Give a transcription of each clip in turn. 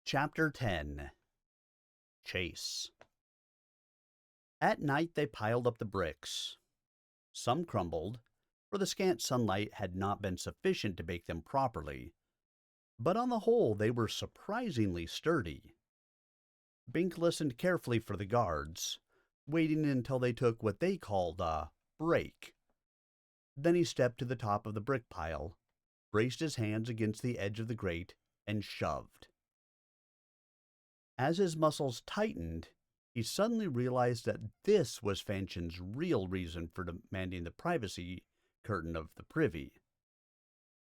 Chapter 10 Chase. At night they piled up the bricks. Some crumbled, for the scant sunlight had not been sufficient to bake them properly, but on the whole they were surprisingly sturdy. Bink listened carefully for the guards, waiting until they took what they called a break. Then he stepped to the top of the brick pile, braced his hands against the edge of the grate, and shoved. As his muscles tightened, he suddenly realized that this was Fanchon's real reason for demanding the privacy curtain of the privy.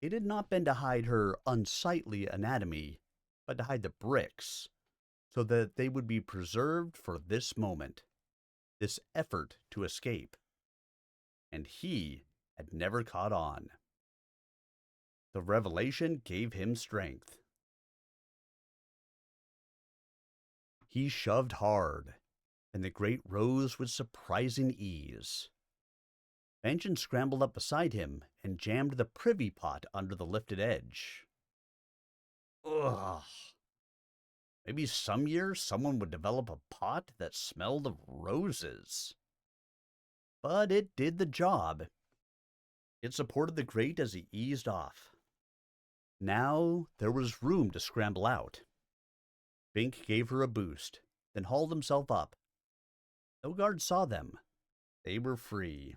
It had not been to hide her unsightly anatomy, but to hide the bricks, so that they would be preserved for this moment, this effort to escape. And he had never caught on. The revelation gave him strength. He shoved hard, and the grate rose with surprising ease. Fanchon scrambled up beside him and jammed the privy pot under the lifted edge. Ugh! Maybe some year someone would develop a pot that smelled of roses. But it did the job. It supported the grate as he eased off. Now there was room to scramble out. Bink gave her a boost, then hauled himself up. No guards saw them. They were free.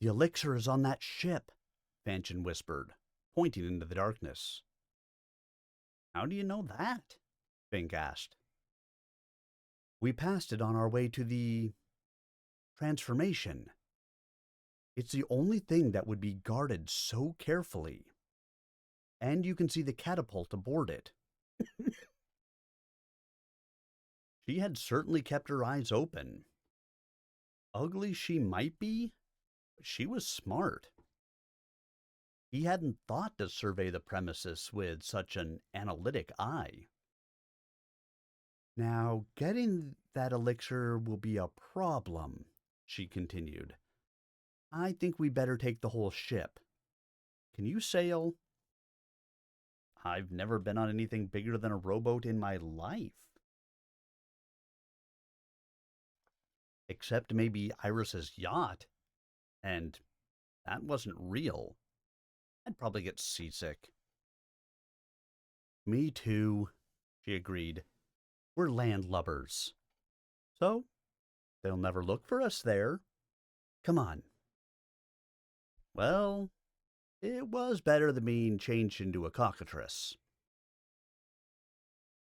The elixir is on that ship, Fanchon whispered, pointing into the darkness. How do you know that? Bink asked. We passed it on our way to the transformation. It's the only thing that would be guarded so carefully. And you can see the catapult aboard it. She had certainly kept her eyes open. Ugly she might be, but she was smart. He hadn't thought to survey the premises with such an analytic eye. Now, getting that elixir will be a problem, she continued. I think we better take the whole ship. Can you sail? I've never been on anything bigger than a rowboat in my life. Except maybe Iris's yacht. And that wasn't real. I'd probably get seasick. Me too, she agreed. We're landlubbers. So, they'll never look for us there. Come on. Well, it was better than being changed into a cockatrice.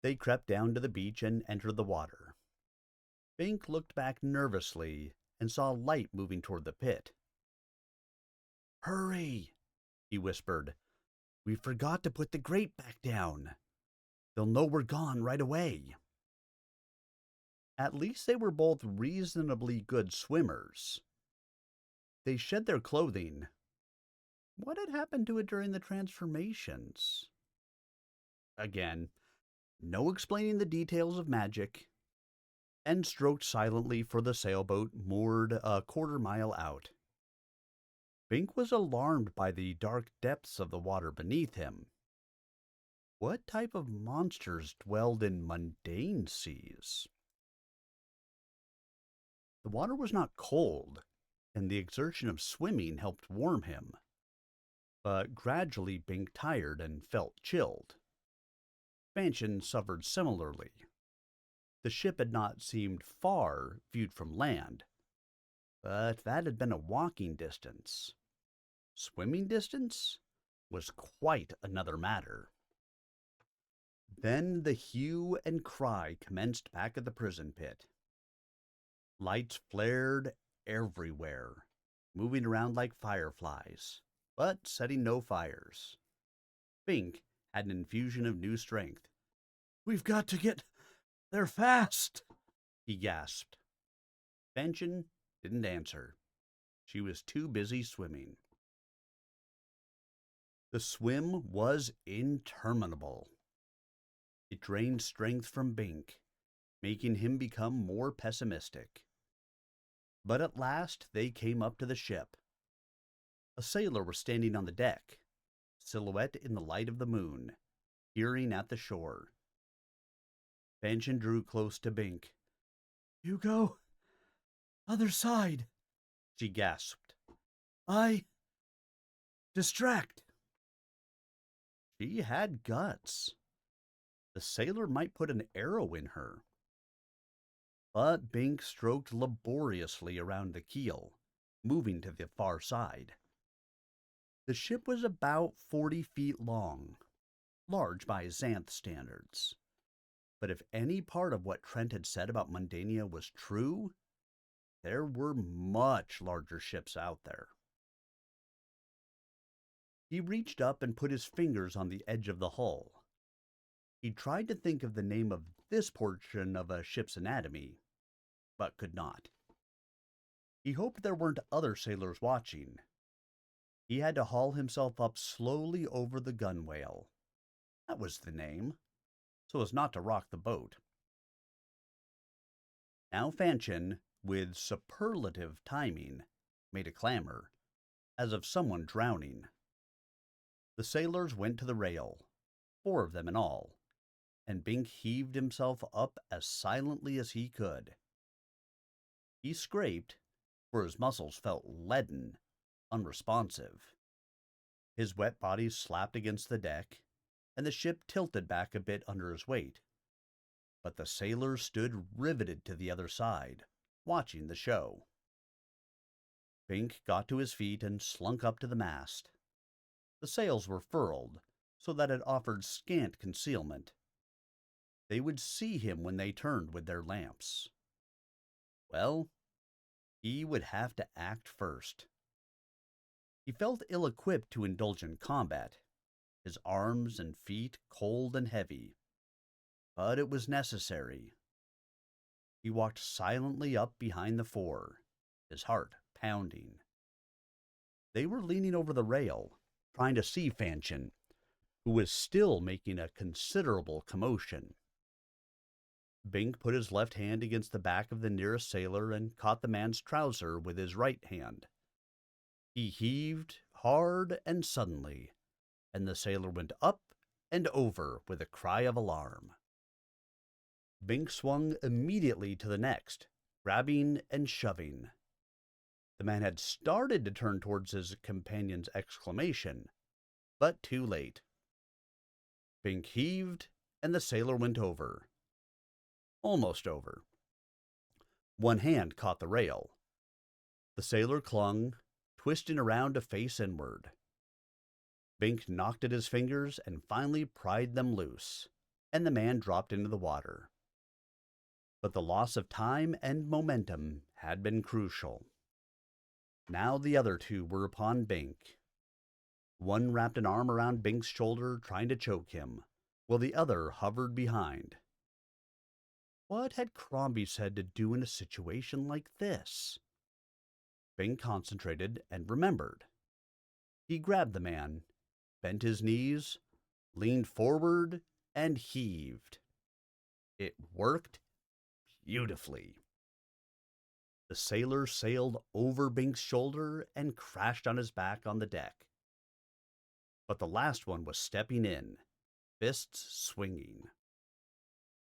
They crept down to the beach and entered the water. Bink looked back nervously and saw light moving toward the pit. Hurry, he whispered. We forgot to put the grate back down. They'll know we're gone right away. At least they were both reasonably good swimmers. They shed their clothing. What had happened to it during the transformations? Again, no explaining the details of magic, and stroked silently for the sailboat moored a quarter-mile out. Bink was alarmed by the dark depths of the water beneath him. What type of monsters dwelled in mundane seas? The water was not cold, and the exertion of swimming helped warm him. But gradually Bink tired and felt chilled. Fanchon suffered similarly. The ship had not seemed far viewed from land, but that had been a walking distance. Swimming distance was quite another matter. Then the hue and cry commenced back at the prison pit. Lights flared everywhere, moving around like fireflies, but setting no fires. Bink had an infusion of new strength. We've got to get there fast, he gasped. Fanchon didn't answer. She was too busy swimming. The swim was interminable. It drained strength from Bink, making him become more pessimistic. But at last they came up to the ship. A sailor was standing on the deck, silhouette in the light of the moon, peering at the shore. Fanchon drew close to Bink. "You go other side," she gasped. "I distract." She had guts. The sailor might put an arrow in her. But Bink stroked laboriously around the keel, moving to the far side. The ship was about 40 feet long, large by Xanth standards. But if any part of what Trent had said about Mundania was true, there were much larger ships out there. He reached up and put his fingers on the edge of the hull. He tried to think of the name of this portion of a ship's anatomy, but could not. He hoped there weren't other sailors watching. He had to haul himself up slowly over the gunwale. That was the name, so as not to rock the boat. Now Fanchon, with superlative timing, made a clamor, as of someone drowning. The sailors went to the rail, 4 of them in all, and Bink heaved himself up as silently as he could. He scraped, for his muscles felt leaden, unresponsive. His wet body slapped against the deck, and the ship tilted back a bit under his weight. But the sailors stood riveted to the other side, watching the show. Bink got to his feet and slunk up to the mast. The sails were furled, so that it offered scant concealment. They would see him when they turned with their lamps. Well, he would have to act first. He felt ill-equipped to indulge in combat, his arms and feet cold and heavy. But it was necessary. He walked silently up behind the 4, his heart pounding. They were leaning over the rail, trying to see Fanchon, who was still making a considerable commotion. Bink put his left hand against the back of the nearest sailor and caught the man's trouser with his right hand. He heaved hard and suddenly, and the sailor went up and over with a cry of alarm. Bink swung immediately to the next, grabbing and shoving. The man had started to turn towards his companion's exclamation, but too late. Bink heaved, and the sailor went over. Almost over. One hand caught the rail. The sailor clung, twisting around to face inward. Bink knocked at his fingers and finally pried them loose, and the man dropped into the water. But the loss of time and momentum had been crucial. Now the other 2 were upon Bink. One wrapped an arm around Bink's shoulder, trying to choke him, while the other hovered behind. What had Crombie said to do in a situation like this? Bink concentrated and remembered. He grabbed the man, bent his knees, leaned forward, and heaved. It worked beautifully. The sailor sailed over Bink's shoulder and crashed on his back on the deck. But the last one was stepping in, fists swinging.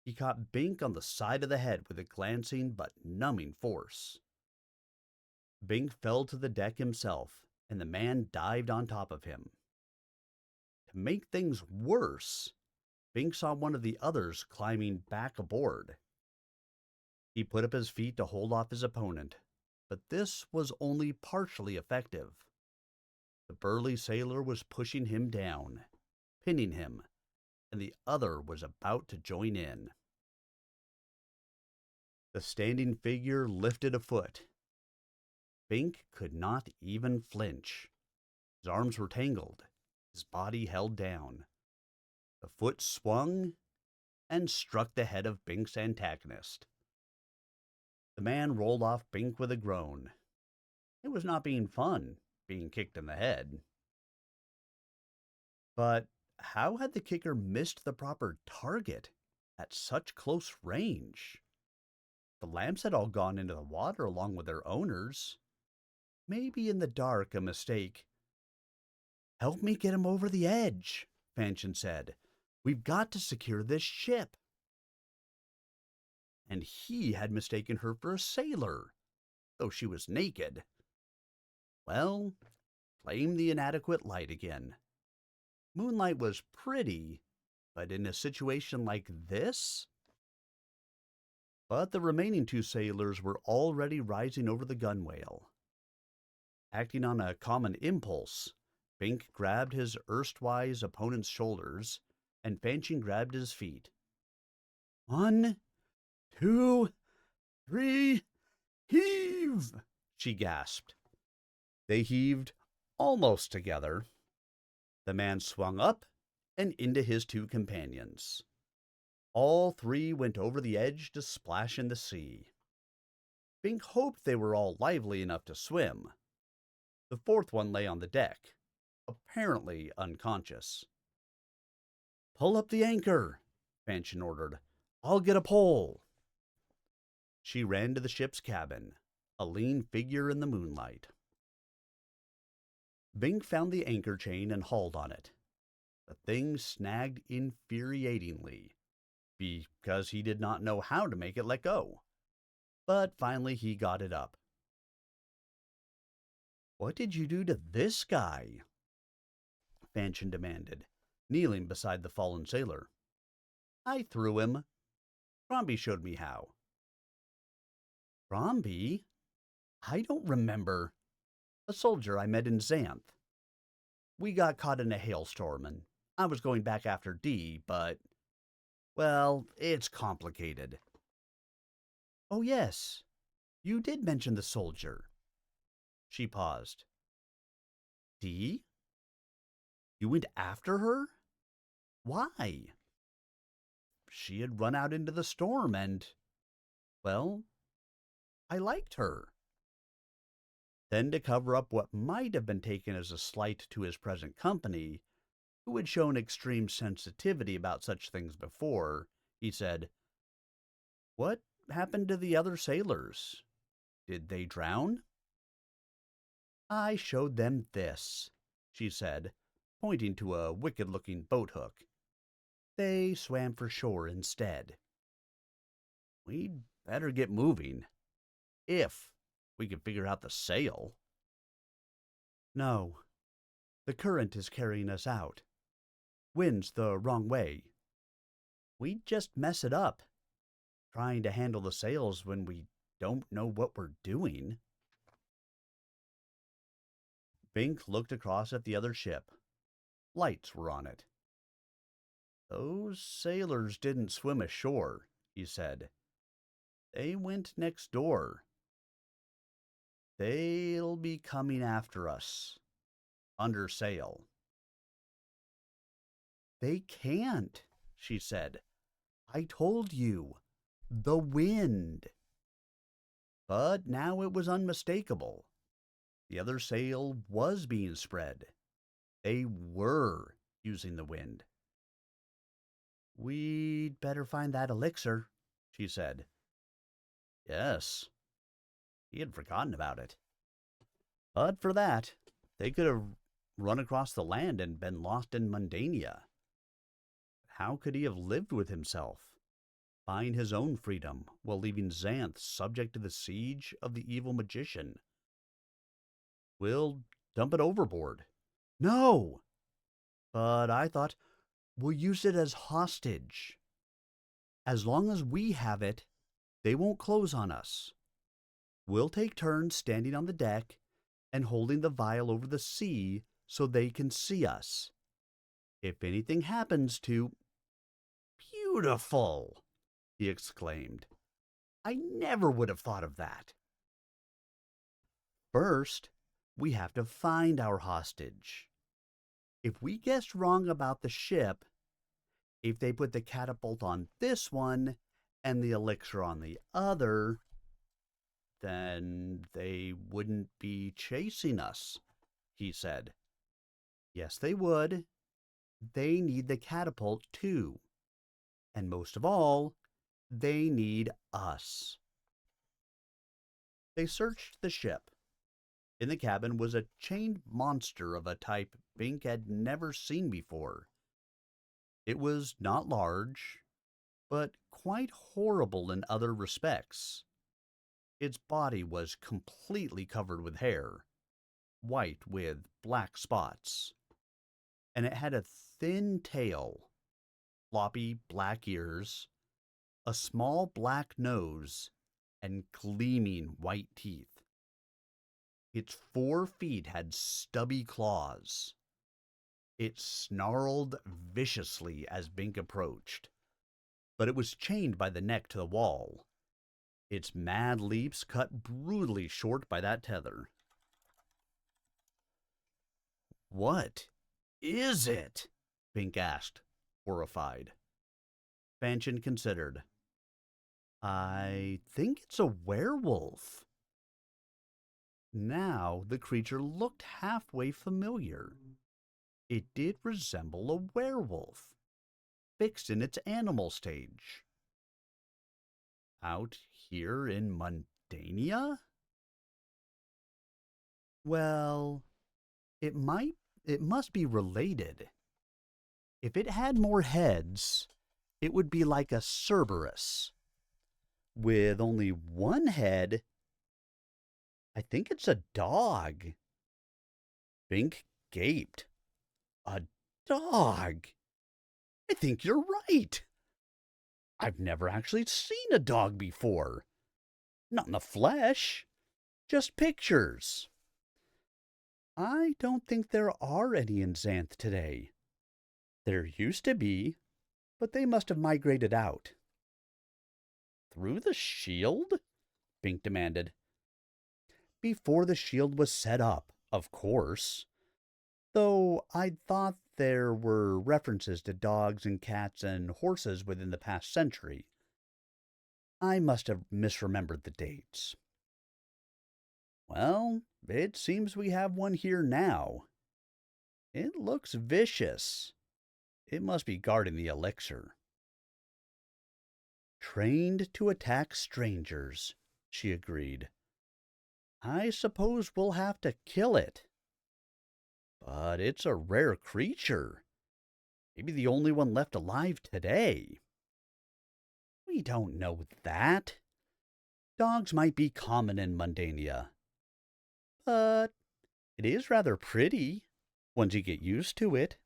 He caught Bink on the side of the head with a glancing but numbing force. Bink fell to the deck himself, and the man dived on top of him. To make things worse, Bink saw one of the others climbing back aboard. He put up his feet to hold off his opponent, but this was only partially effective. The burly sailor was pushing him down, pinning him, and the other was about to join in. The standing figure lifted a foot. Bink could not even flinch. His arms were tangled, his body held down. The foot swung and struck the head of Bink's antagonist. The man rolled off Bink with a groan. It was not being fun, being kicked in the head. But how had the kicker missed the proper target at such close range? The lamps had all gone into the water along with their owners. Maybe in the dark a mistake, Help me get him over the edge, Fanchon said. We've got to secure this ship. And he had mistaken her for a sailor, though she was naked. Well, blame the inadequate light again. Moonlight was pretty, but in a situation like this? But the remaining two sailors were already rising over the gunwale. Acting on a common impulse, Bink grabbed his erstwise opponent's shoulders, and Fanchon grabbed his feet. 1, 2, 3, heave! She gasped. They heaved almost together. The man swung up and into his two companions. All three went over the edge to splash in the sea. Bink hoped they were all lively enough to swim. The fourth one lay on the deck, apparently unconscious. Pull up the anchor, Fanchon ordered. I'll get a pole. She ran to the ship's cabin, a lean figure in the moonlight. Bink found the anchor chain and hauled on it. The thing snagged infuriatingly, because he did not know how to make it let go. But finally he got it up. What did you do to this guy? Fanchon demanded, kneeling beside the fallen sailor. I threw him. Crombie showed me how. Crombie? I don't remember. A soldier I met in Xanth. We got caught in a hailstorm, and I was going back after Dee, but, well, it's complicated. Oh, yes, you did mention the soldier. She paused. Dee? You went after her? Why? She had run out into the storm and, well, I liked her. Then, to cover up what might have been taken as a slight to his present company, who had shown extreme sensitivity about such things before, he said, What happened to the other sailors? Did they drown? I showed them this, she said, pointing to a wicked-looking boat-hook. They swam for shore instead. We'd better get moving, if we can figure out the sail. No, the current is carrying us out. Wind's the wrong way. We'd just mess it up, trying to handle the sails when we don't know what we're doing. Bink looked across at the other ship. Lights were on it. Those sailors didn't swim ashore, he said. They went next door. They'll be coming after us, under sail. They can't, she said. I told you, the wind. But now it was unmistakable. The other sail was being spread. They were using the wind. We'd better find that elixir, she said. Yes. He had forgotten about it. But for that, they could have run across the land and been lost in Mundania. How could he have lived with himself, buying his own freedom while leaving Xanth subject to the siege of the evil magician? We'll dump it overboard. No! But I thought, we'll use it as hostage. As long as we have it, they won't close on us. We'll take turns standing on the deck and holding the vial over the sea so they can see us. If anything happens to... Beautiful! He exclaimed. I never would have thought of that. First, we have to find our hostage. If we guessed wrong about the ship, if they put the catapult on this one and the elixir on the other, then they wouldn't be chasing us, he said. Yes, they would. They need the catapult too. And most of all, they need us. They searched the ship. In the cabin was a chained monster of a type Bink had never seen before. It was not large, but quite horrible in other respects. Its body was completely covered with hair, white with black spots, and it had a thin tail, floppy black ears, a small black nose, and gleaming white teeth. Its 4 feet had stubby claws. It snarled viciously as Bink approached, but it was chained by the neck to the wall, its mad leaps cut brutally short by that tether. "What is it?" Bink asked, horrified. Fanchon considered. "I think it's a werewolf." Now the creature looked halfway familiar. It did resemble a werewolf, fixed in its animal stage. Out here in Mundania? Well, it must be related. If it had more heads, it would be like a Cerberus. With only one head, I think it's a dog. Bink gaped. A dog? I think you're right. I've never actually seen a dog before. Not in the flesh, just pictures. I don't think there are any in Xanth today. There used to be, but they must have migrated out. Through the shield? Bink demanded. Before the shield was set up, of course. Though I'd thought there were references to dogs and cats and horses within the past century. I must have misremembered the dates. Well, it seems we have one here now. It looks vicious. It must be guarding the elixir. Trained to attack strangers, she agreed. I suppose we'll have to kill it. But it's a rare creature. Maybe the only one left alive today. We don't know that. Dogs might be common in Mundania. But it is rather pretty, once you get used to it.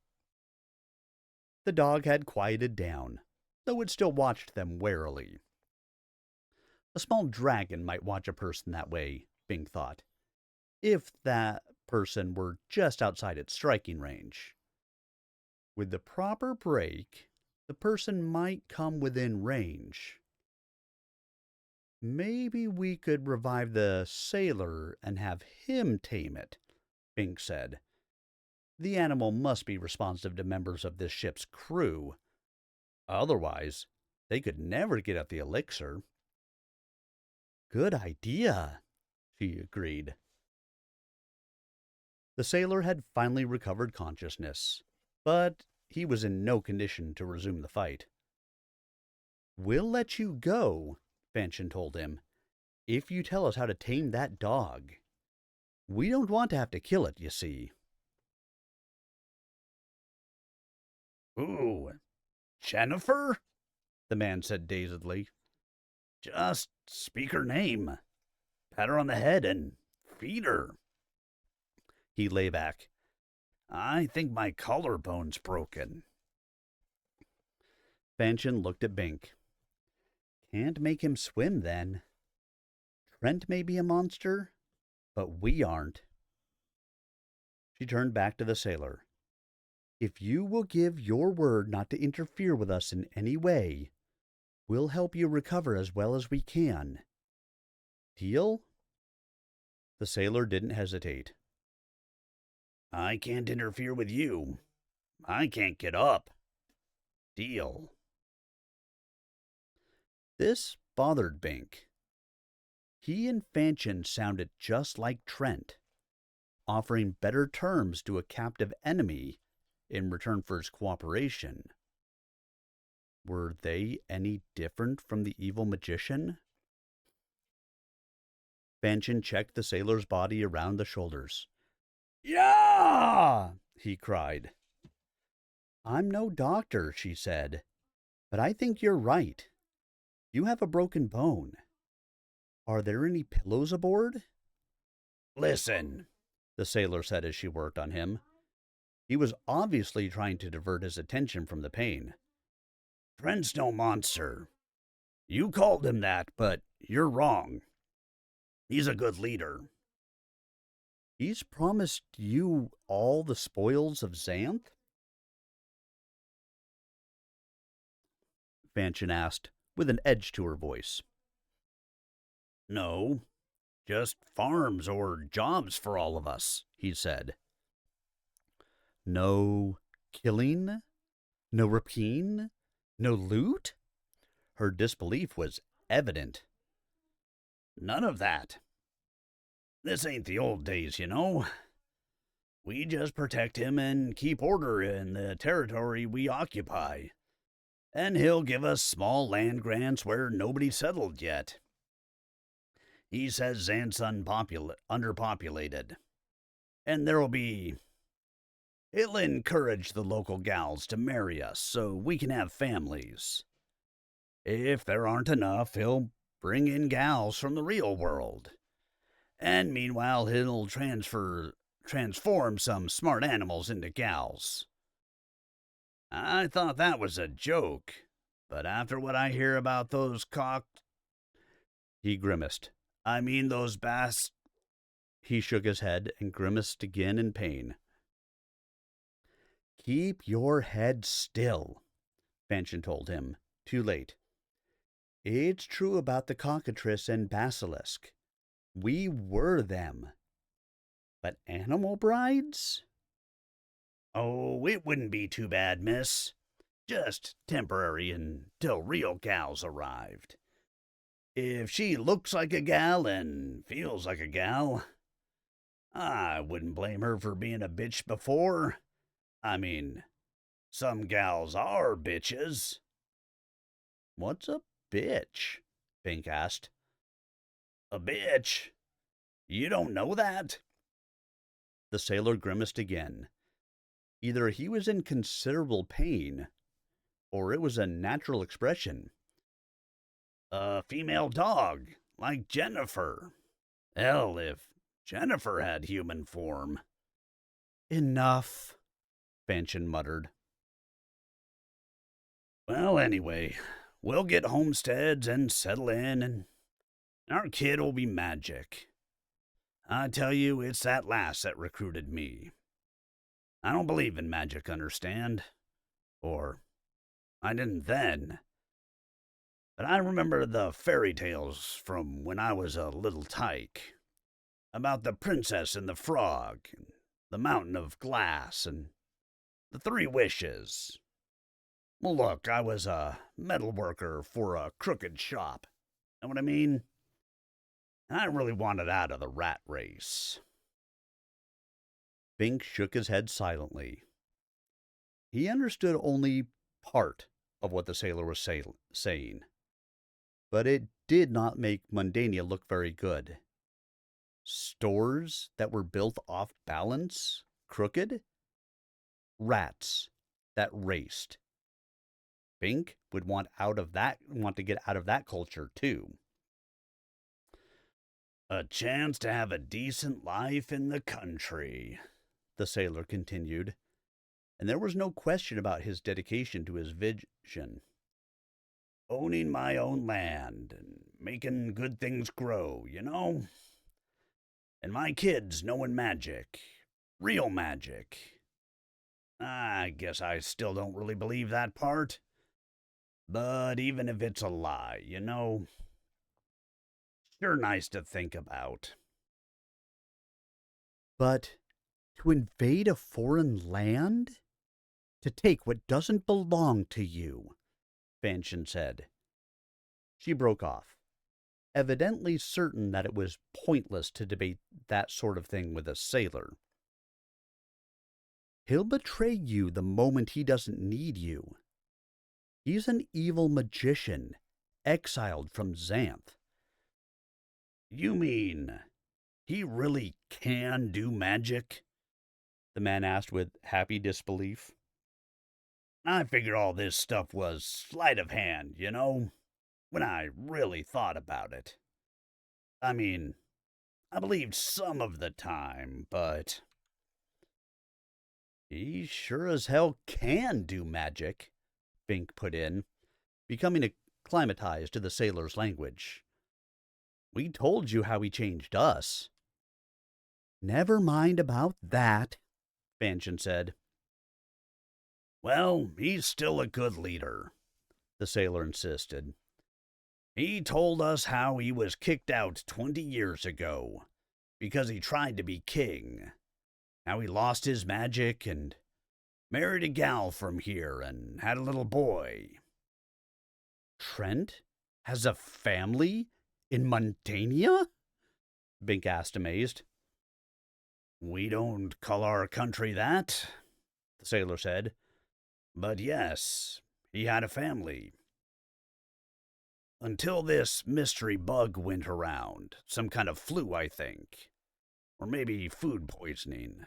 The dog had quieted down, though it still watched them warily. A small dragon might watch a person that way, Bing thought, if that person were just outside its striking range. With the proper break, the person might come within range. Maybe we could revive the sailor and have him tame it, Bing said. The animal must be responsive to members of this ship's crew. Otherwise, they could never get at the elixir. Good idea, she agreed. The sailor had finally recovered consciousness, but he was in no condition to resume the fight. We'll let you go, Fanchon told him, if you tell us how to tame that dog. We don't want to have to kill it, you see. Ooh, Jennifer? The man said dazedly. Just speak her name. Pat her on the head and feed her. He lay back. I think my collarbone's broken. Fanchon looked at Bink. Can't make him swim, then. Trent may be a monster, but we aren't. She turned back to the sailor. If you will give your word not to interfere with us in any way, we'll help you recover as well as we can. Deal? The sailor didn't hesitate. I can't interfere with you. I can't get up. Deal. This bothered Bink. He and Fanchon sounded just like Trent, offering better terms to a captive enemy in return for his cooperation. Were they any different from the evil magician? Fanchon checked the sailor's body around the shoulders. Yeah! he cried. I'm no doctor, she said, but I think you're right. You have a broken bone. Are there any pillows aboard? Listen, the sailor said as she worked on him. He was obviously trying to divert his attention from the pain. Trent's no monster. You called him that, but you're wrong. He's a good leader. He's promised you all the spoils of Xanth? Fanchon asked, with an edge to her voice. No, just farms or jobs for all of us, he said. No killing? No rapine? No loot? Her disbelief was evident. None of that. This ain't the old days, you know. We just protect him and keep order in the territory we occupy. And he'll give us small land grants where nobody's settled yet. He says Xanth's underpopulated. And there'll be... He'll encourage the local gals to marry us so we can have families. If there aren't enough, he'll bring in gals from the real world. And meanwhile, he'll transform some smart animals into gals. I thought that was a joke, but after what I hear about those He grimaced. I mean those He shook his head and grimaced again in pain. Keep your head still, Fanchon told him, too late. It's true about the cockatrice and basilisk. We were them. But animal brides? Oh, it wouldn't be too bad, miss. Just temporary until real gals arrived. If she looks like a gal and feels like a gal, I wouldn't blame her for being a bitch before. I mean, some gals are bitches. What's a bitch? Pink asked. A bitch? You don't know that? The sailor grimaced again. Either he was in considerable pain, or it was a natural expression. A female dog, like Jennifer. Hell, if Jennifer had human form. Enough, Fanchon muttered. Well, anyway, we'll get homesteads and settle in, and our kid will be magic. I tell you, it's that lass that recruited me. I don't believe in magic, understand? Or, I didn't then. But I remember the fairy tales from when I was a little tyke. About the princess and the frog, and the mountain of glass, and the 3 wishes. Well, look, I was a metal worker for a crooked shop. Know what I mean? And I really wanted out of the rat race. Bink shook his head silently. He understood only part of what the sailor was saying, but it did not make Mundania look very good. Stores that were built off balance, crooked? Rats that raced. Bink would want to get out of that culture too. A chance to have a decent life in the country, the sailor continued, and there was no question about his dedication to his vision. Owning my own land and making good things grow, you know? And my kids knowing magic. Real magic. I guess I still don't really believe that part. But even if it's a lie, you know, sure nice to think about. But to invade a foreign land? To take what doesn't belong to you, Fanchon said. She broke off, evidently certain that it was pointless to debate that sort of thing with a sailor. He'll betray you the moment he doesn't need you. He's an evil magician, exiled from Xanth. You mean he really can do magic? the man asked with happy disbelief. I figured all this stuff was sleight of hand, when I really thought about it. I mean, I believed some of the time, but he sure as hell can do magic, Bink put in, becoming acclimatized to the sailor's language. We told you how he changed us. Never mind about that, Fanchon said. Well, he's still a good leader, the sailor insisted. He told us how he was kicked out 20 years ago because he tried to be king. How he lost his magic and married a gal from here and had a little boy. Trent has a family in Montania? Bink asked, amazed. We don't call our country that, the sailor said. But yes, he had a family. Until this mystery bug went around. Some kind of flu, I think. Or maybe food poisoning.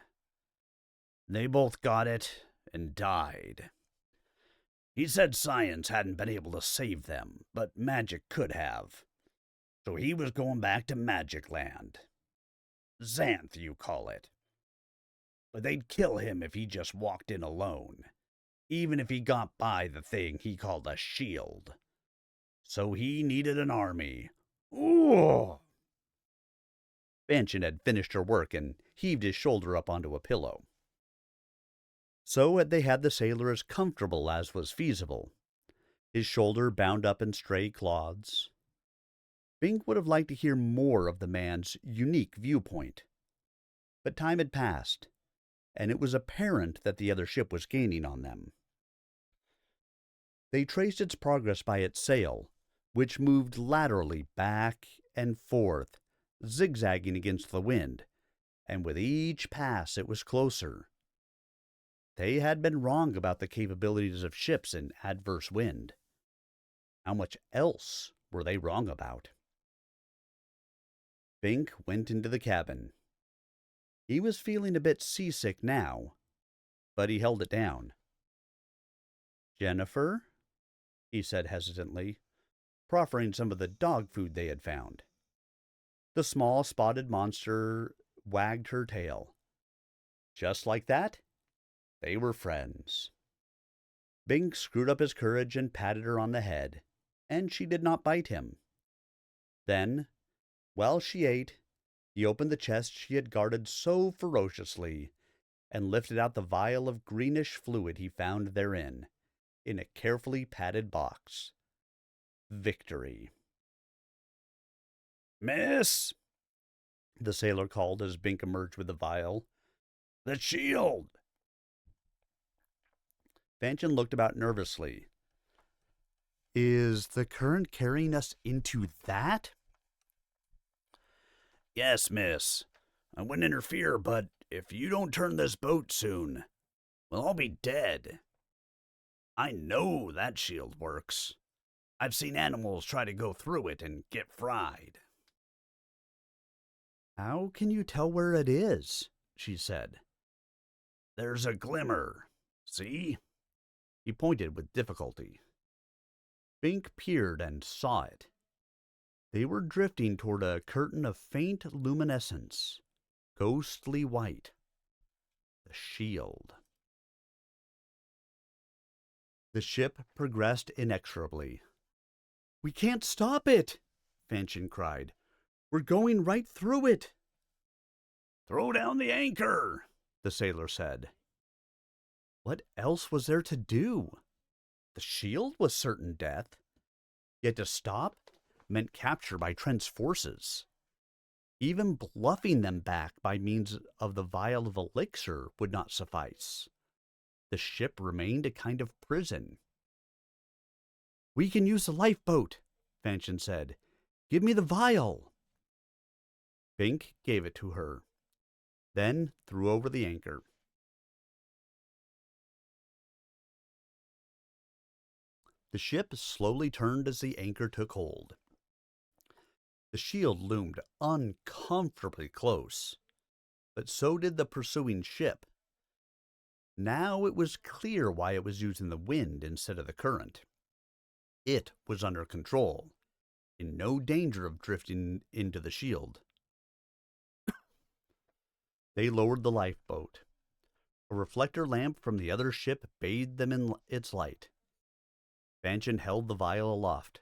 They both got it and died. He said science hadn't been able to save them, but magic could have. So he was going back to Magic Land. Xanth, you call it. But they'd kill him if he just walked in alone, even if he got by the thing he called a shield. So he needed an army. Ooh! Fanchon had finished her work and heaved his shoulder up onto a pillow. So they had the sailor as comfortable as was feasible, his shoulder bound up in stray cloths. Bink would have liked to hear more of the man's unique viewpoint. But time had passed, and it was apparent that the other ship was gaining on them. They traced its progress by its sail, which moved laterally back and forth, zigzagging against the wind, and with each pass it was closer. They had been wrong about the capabilities of ships in adverse wind. How much else were they wrong about? Bink went into the cabin. He was feeling a bit seasick now, but he held it down. Jennifer, he said hesitantly, proffering some of the dog food they had found. The small spotted monster wagged her tail. Just like that, they were friends. Bink screwed up his courage and patted her on the head, and she did not bite him. Then, while she ate, he opened the chest she had guarded so ferociously and lifted out the vial of greenish fluid he found therein, in a carefully padded box. Victory. Miss, the sailor called as Bink emerged with the vial. The shield! Fanchon looked about nervously. Is the current carrying us into that? Yes, miss. I wouldn't interfere, but if you don't turn this boat soon, we'll all be dead. I know that shield works. I've seen animals try to go through it and get fried. How can you tell where it is? She said. There's a glimmer. See? He pointed with difficulty. Bink peered and saw it. They were drifting toward a curtain of faint luminescence, ghostly white. The shield. The ship progressed inexorably. We can't stop it, Fanchon cried. We're going right through it. Throw down the anchor, the sailor said. What else was there to do? The shield was certain death. Yet to stop meant capture by Trent's forces. Even bluffing them back by means of the vial of elixir would not suffice. The ship remained a kind of prison. We can use the lifeboat, Fanchon said. Give me the vial. Bink gave it to her, then threw over the anchor. The ship slowly turned as the anchor took hold. The shield loomed uncomfortably close, but so did the pursuing ship, Now it was clear why it was using the wind instead of the current. It was under control, in no danger of drifting into the shield. They lowered the lifeboat. A reflector lamp from the other ship bathed them in its light. Fanchon held the vial aloft.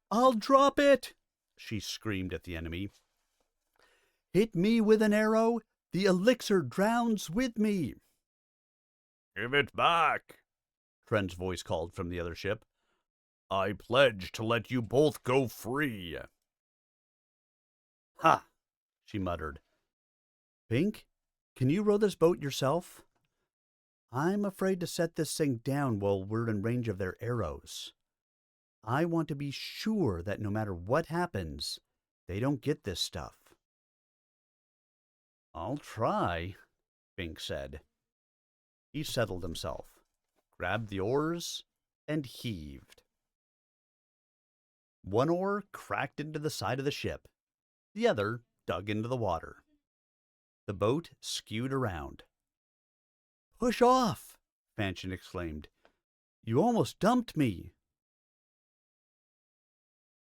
"I'll drop it!" she screamed at the enemy. "Hit me with an arrow! The elixir drowns with me!" "Give it back!" Tren's voice called from the other ship. "I pledge to let you both go free." "Ha!" she muttered. "Bink, can you row this boat yourself? I'm afraid to set this thing down while we're in range of their arrows. I want to be sure that no matter what happens, they don't get this stuff." "I'll try," Bink said. He settled himself, grabbed the oars, and heaved. One oar cracked into the side of the ship. The other dug into the water. The boat skewed around. "Push off!" Fanchon exclaimed. "You almost dumped me."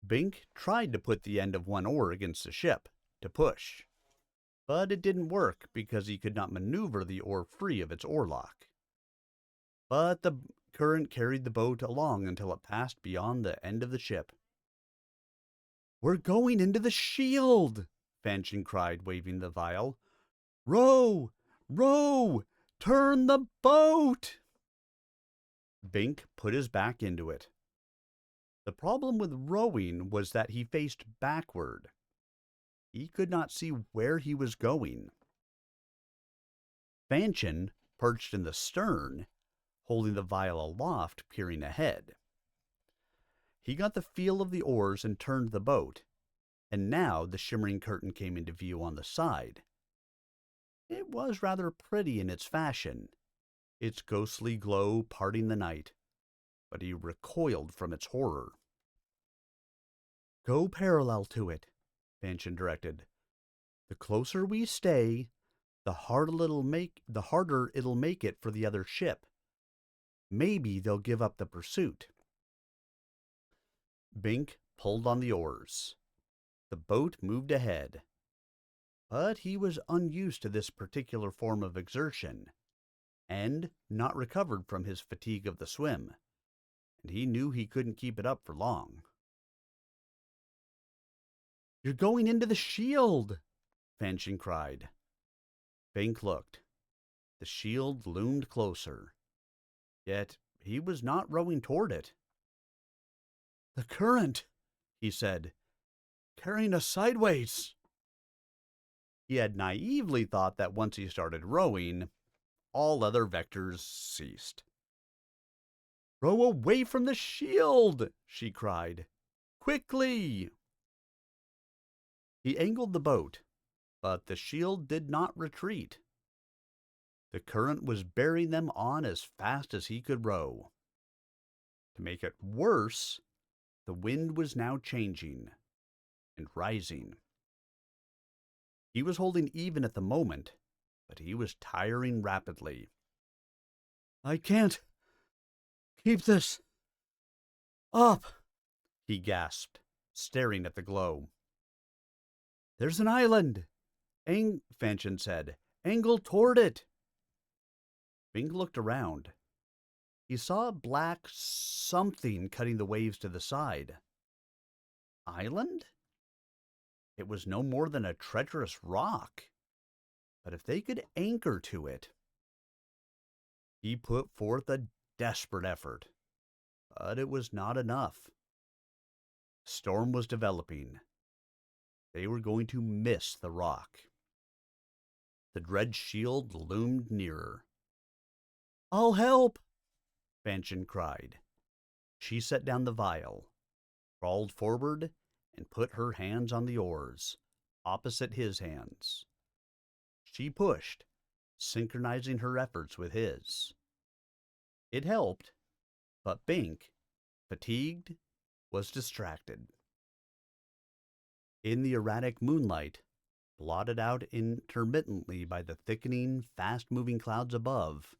Bink tried to put the end of one oar against the ship to push, but it didn't work because he could not maneuver the oar free of its oarlock. But the current carried the boat along until it passed beyond the end of the ship. "We're going into the shield!" Fanchon cried, waving the vial. "Row! Row! Turn the boat!" Bink put his back into it. The problem with rowing was that he faced backward. He could not see where he was going. Fanchon, perched in the stern, holding the vial aloft, peering ahead. He got the feel of the oars and turned the boat, and now the shimmering curtain came into view on the side. It was rather pretty in its fashion, its ghostly glow parting the night, but he recoiled from its horror. "Go parallel to it," Fanchon directed. "The closer we stay, the harder it'll make it for the other ship. Maybe they'll give up the pursuit." Bink pulled on the oars. The boat moved ahead. But he was unused to this particular form of exertion, and not recovered from his fatigue of the swim, and he knew he couldn't keep it up for long. "You're going into the shield!" Fanchon cried. Bink looked. The shield loomed closer, yet he was not rowing toward it. "The current," he said, "carrying us sideways." He had naively thought that once he started rowing, all other vectors ceased. "Row away from the shield!" she cried. "Quickly!" He angled the boat, but the shield did not retreat. The current was bearing them on as fast as he could row. To make it worse, the wind was now changing and rising. He was holding even at the moment, but he was tiring rapidly. "I can't keep this up," he gasped, staring at the glow. "There's an island," Fanchon said. "Angle toward it." Bink looked around. He saw a black something cutting the waves to the side. Island? It was no more than a treacherous rock. But if they could anchor to it... He put forth a desperate effort. But it was not enough. A storm was developing. They were going to miss the rock. The dread shield loomed nearer. "I'll help!" Fanchon cried. She set down the vial, crawled forward, and put her hands on the oars, opposite his hands. She pushed, synchronizing her efforts with his. It helped, but Bink, fatigued, was distracted. In the erratic moonlight, blotted out intermittently by the thickening, fast-moving clouds above,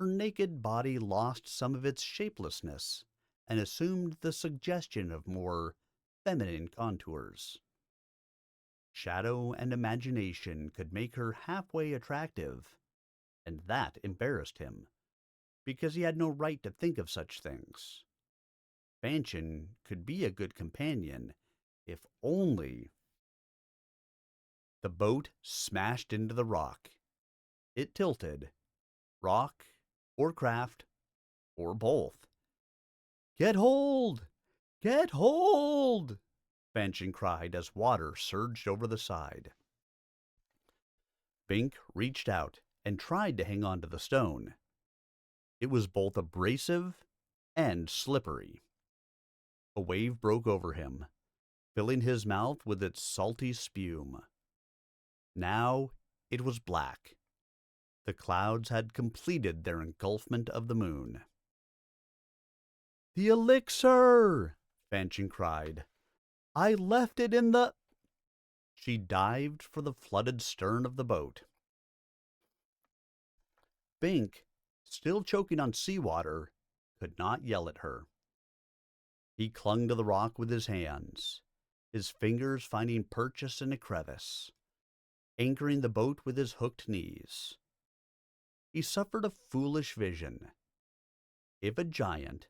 Her naked body lost some of its shapelessness and assumed the suggestion of more feminine contours. Shadow and imagination could make her halfway attractive, and that embarrassed him, because he had no right to think of such things. Fanchon could be a good companion, if only. The boat smashed into the rock. It tilted. Rock, or craft, or both. "Get hold! Get hold!" Fanchon cried as water surged over the side. Bink reached out and tried to hang on to the stone. It was both abrasive and slippery. A wave broke over him, filling his mouth with its salty spume. Now it was black. The clouds had completed their engulfment of the moon. "The elixir!" Fanchon cried. "I left it in the—" She dived for the flooded stern of the boat. Bink, still choking on seawater, could not yell at her. He clung to the rock with his hands, his fingers finding purchase in a crevice, anchoring the boat with his hooked knees. He suffered a foolish vision. If a giant,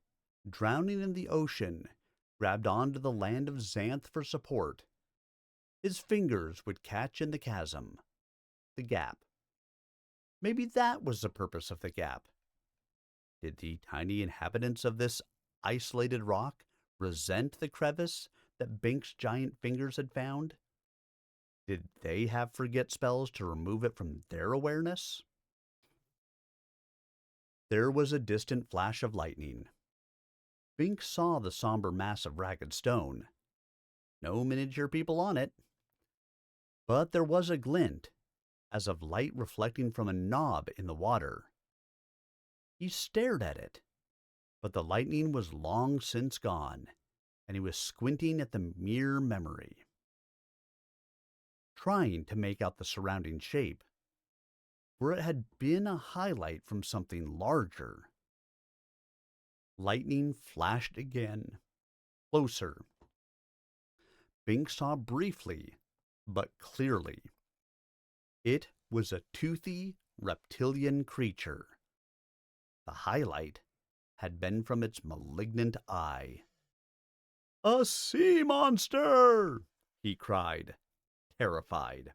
drowning in the ocean, grabbed onto the land of Xanth for support, his fingers would catch in the chasm, the gap. Maybe that was the purpose of the gap. Did the tiny inhabitants of this isolated rock resent the crevice that Bink's giant fingers had found? Did they have forget spells to remove it from their awareness? There was a distant flash of lightning. Bink saw the somber mass of ragged stone. No miniature people on it. But there was a glint, as of light reflecting from a knob in the water. He stared at it, but the lightning was long since gone, and he was squinting at the mere memory, trying to make out the surrounding shape, for it had been a highlight from something larger. Lightning flashed again, closer. Bink saw briefly, but clearly. It was a toothy, reptilian creature. The highlight had been from its malignant eye. "A sea monster!" he cried, terrified.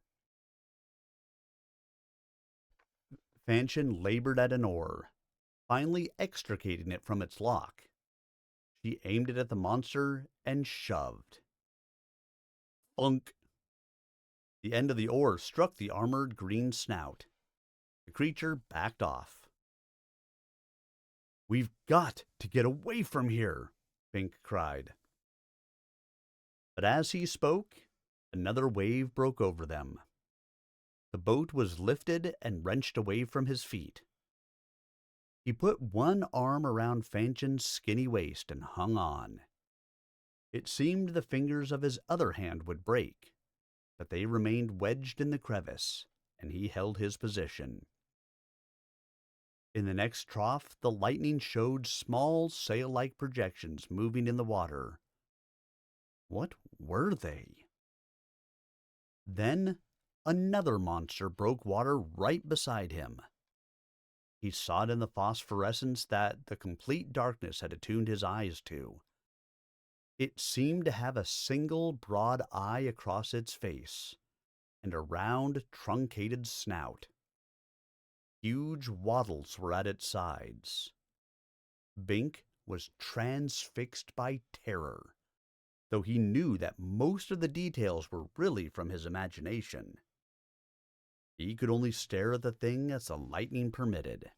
Fanchon labored at an oar, finally extricating it from its lock. She aimed it at the monster and shoved. Thunk! The end of the oar struck the armored green snout. The creature backed off. "We've got to get away from here," Bink cried. But as he spoke, another wave broke over them. The boat was lifted and wrenched away from his feet. He put one arm around Fanchon's skinny waist and hung on. It seemed the fingers of his other hand would break, but they remained wedged in the crevice, and he held his position. In the next trough, the lightning showed small sail-like projections moving in the water. What were they? Then another monster broke water right beside him. He saw it in the phosphorescence that the complete darkness had attuned his eyes to. It seemed to have a single broad eye across its face, and a round, truncated snout. Huge wattles were at its sides. Bink was transfixed by terror, though he knew that most of the details were really from his imagination. He could only stare at the thing as the lightning permitted.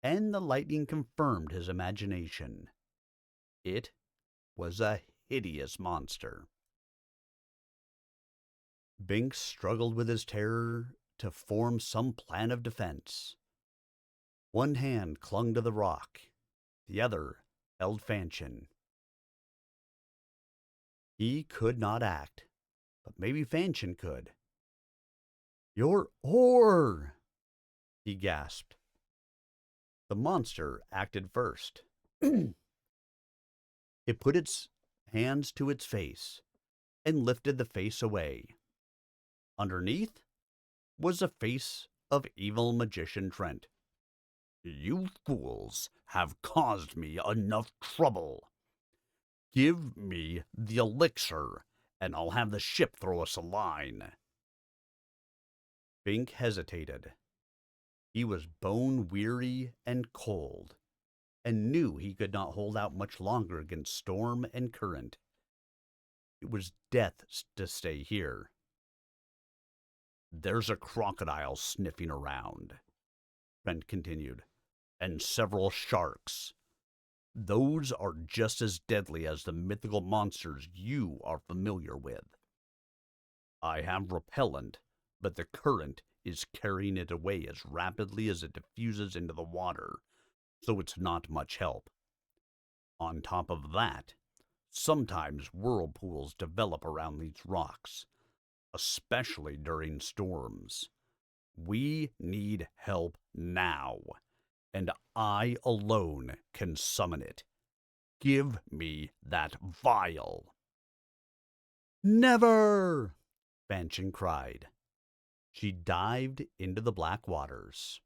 And the lightning confirmed his imagination. It was a hideous monster. Bink struggled with his terror to form some plan of defense. One hand clung to the rock, the other held Fanchon. He could not act, but maybe Fanchon could. "Your oar!" he gasped. The monster acted first. It put its hands to its face and lifted the face away. Underneath was a face of evil magician Trent. You fools have caused me enough trouble. Give me the elixir, and I'll have the ship throw us a line. Bink hesitated. He was bone-weary and cold, and knew he could not hold out much longer against storm and current. It was death to stay here. There's a crocodile sniffing around, Trent continued, and several sharks. Those are just as deadly as the mythical monsters you are familiar with. I have repellent, but the current is carrying it away as rapidly as it diffuses into the water, so it's not much help. On top of that, sometimes whirlpools develop around these rocks, especially during storms. We need help now, and I alone can summon it. Give me that vial. Never! Fanchon cried. She dived into the black waters.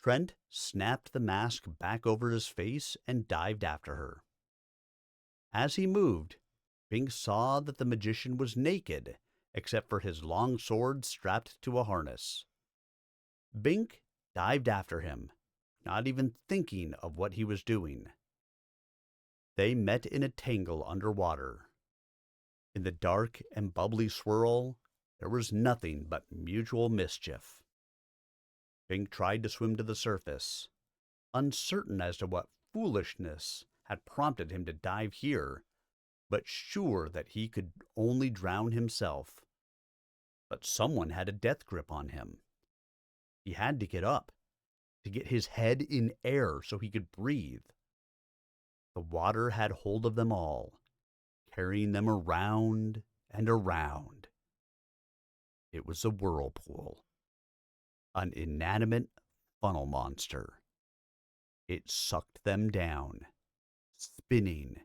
Trent snapped the mask back over his face and dived after her. As he moved, Bink saw that the magician was naked, except for his long sword strapped to a harness. Bink dived after him, not even thinking of what he was doing. They met in a tangle underwater. In the dark and bubbly swirl, there was nothing but mutual mischief. Bink tried to swim to the surface, uncertain as to what foolishness had prompted him to dive here, but sure that he could only drown himself. But someone had a death grip on him. He had to get up, to get his head in air so he could breathe. The water had hold of them all, carrying them around and around. It was a whirlpool, an inanimate funnel monster. It sucked them down, spinning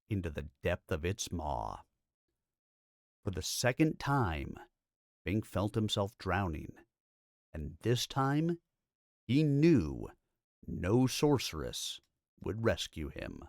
into the depth of its maw. For the second time, Bink felt himself drowning, and this time he knew no sorceress would rescue him.